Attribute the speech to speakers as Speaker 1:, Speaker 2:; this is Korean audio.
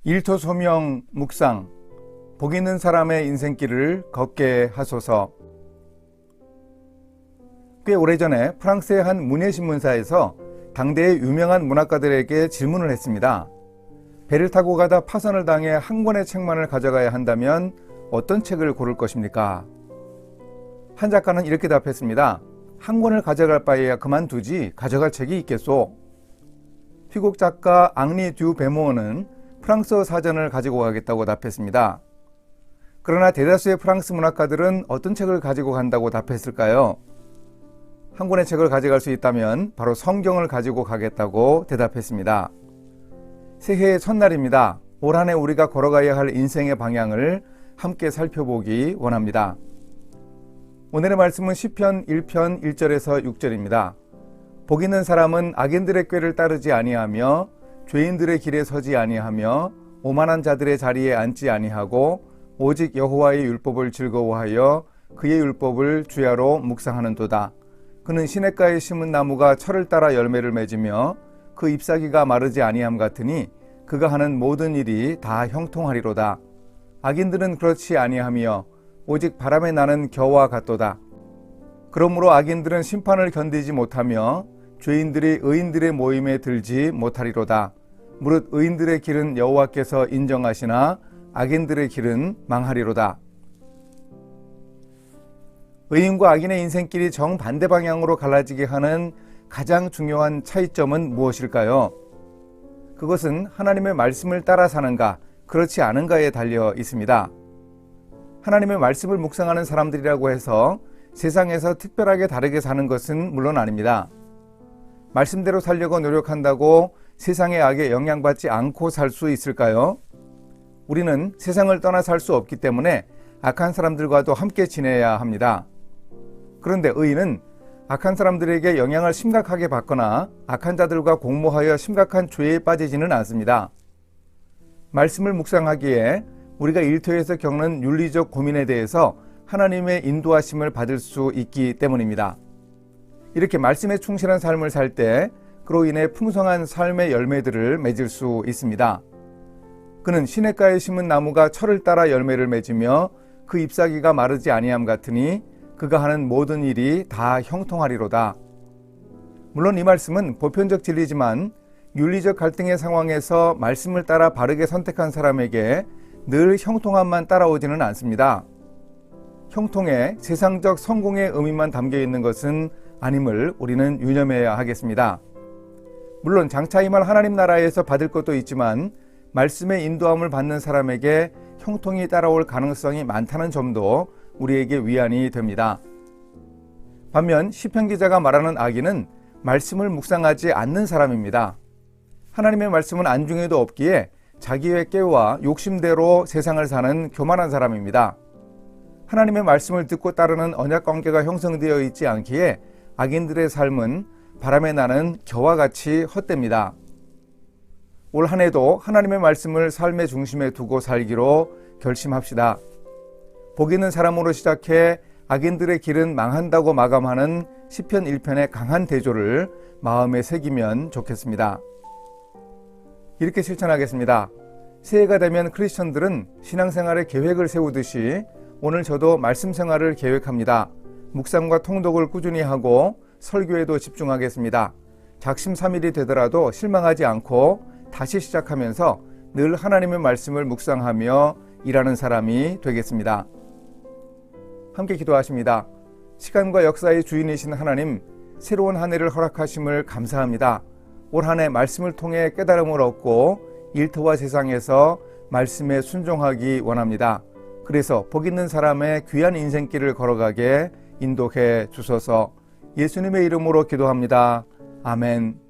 Speaker 1: 일터 소명 묵상, 복 있는 사람의 인생길을 걷게 하소서. 꽤 오래전에 프랑스의 한 문예신문사에서 당대의 유명한 문학가들에게 질문을 했습니다. 배를 타고 가다 파선을 당해 한 권의 책만을 가져가야 한다면 어떤 책을 고를 것입니까? 한 작가는 이렇게 답했습니다. 한 권을 가져갈 바에야 그만두지 가져갈 책이 있겠소. 희곡 작가 앙리 듀 베모어는 프랑스어 사전을 가지고 가겠다고 답했습니다. 그러나 대다수의 프랑스 문학가들은 어떤 책을 가지고 간다고 답했을까요? 한 권의 책을 가져갈 수 있다면 바로 성경을 가지고 가겠다고 대답했습니다. 새해의 첫날입니다. 올 한 해 우리가 걸어가야 할 인생의 방향을 함께 살펴보기 원합니다. 오늘의 말씀은 시편 1편 1절에서 6절입니다. 복 있는 사람은 악인들의 꾀를 따르지 아니하며 죄인들의 길에 서지 아니하며 오만한 자들의 자리에 앉지 아니하고 오직 여호와의 율법을 즐거워하여 그의 율법을 주야로 묵상하는도다. 그는 시냇가에 심은 나무가 철을 따라 열매를 맺으며 그 잎사귀가 마르지 아니함 같으니 그가 하는 모든 일이 다 형통하리로다. 악인들은 그렇지 아니하며 오직 바람에 나는 겨와 같도다. 그러므로 악인들은 심판을 견디지 못하며 죄인들이 의인들의 모임에 들지 못하리로다. 무릇 의인들의 길은 여호와께서 인정하시나 악인들의 길은 망하리로다. 의인과 악인의 인생길이 정반대 방향으로 갈라지게 하는 가장 중요한 차이점은 무엇일까요? 그것은 하나님의 말씀을 따라 사는가, 그렇지 않은가에 달려 있습니다. 하나님의 말씀을 묵상하는 사람들이라고 해서 세상에서 특별하게 다르게 사는 것은 물론 아닙니다. 말씀대로 살려고 노력한다고 세상의 악에 영향받지 않고 살 수 있을까요? 우리는 세상을 떠나 살 수 없기 때문에 악한 사람들과도 함께 지내야 합니다. 그런데 의인은 악한 사람들에게 영향을 심각하게 받거나 악한 자들과 공모하여 심각한 죄에 빠지지는 않습니다. 말씀을 묵상하기에 우리가 일터에서 겪는 윤리적 고민에 대해서 하나님의 인도하심을 받을 수 있기 때문입니다. 이렇게 말씀에 충실한 삶을 살 때 그로 인해 풍성한 삶의 열매들을 맺을 수 있습니다. 그는 시냇가에 심은 나무가 철을 따라 열매를 맺으며 그 잎사귀가 마르지 아니함 같으니 그가 하는 모든 일이 다 형통하리로다. 물론 이 말씀은 보편적 진리지만 윤리적 갈등의 상황에서 말씀을 따라 바르게 선택한 사람에게 늘 형통함만 따라오지는 않습니다. 형통에 세상적 성공의 의미만 담겨 있는 것은 아님을 우리는 유념해야 하겠습니다. 물론 장차 임할 하나님 나라에서 받을 것도 있지만 말씀의 인도함을 받는 사람에게 형통이 따라올 가능성이 많다는 점도 우리에게 위안이 됩니다. 반면 시편 기자가 말하는 악인은 말씀을 묵상하지 않는 사람입니다. 하나님의 말씀은 안중에도 없기에 자기의 꾀와 욕심대로 세상을 사는 교만한 사람입니다. 하나님의 말씀을 듣고 따르는 언약 관계가 형성되어 있지 않기에 악인들의 삶은 바람에 나는 겨와 같이 헛됩니다. 올 한 해도 하나님의 말씀을 삶의 중심에 두고 살기로 결심합시다. 복 있는 사람으로 시작해 악인들의 길은 망한다고 마감하는 시편 1편의 강한 대조를 마음에 새기면 좋겠습니다. 이렇게 실천하겠습니다. 새해가 되면 크리스천들은 신앙생활에 계획을 세우듯이 오늘 저도 말씀 생활을 계획합니다. 묵상과 통독을 꾸준히 하고 설교에도 집중하겠습니다. 작심삼일이 되더라도 실망하지 않고 다시 시작하면서 늘 하나님의 말씀을 묵상하며 일하는 사람이 되겠습니다. 함께 기도하십니다. 시간과 역사의 주인이신 하나님, 새로운 한 해를 허락하심을 감사합니다. 올 한 해 말씀을 통해 깨달음을 얻고 일터와 세상에서 말씀에 순종하기 원합니다. 그래서 복 있는 사람의 귀한 인생길을 걸어가게 인도해 주소서. 예수님의 이름으로 기도합니다. 아멘.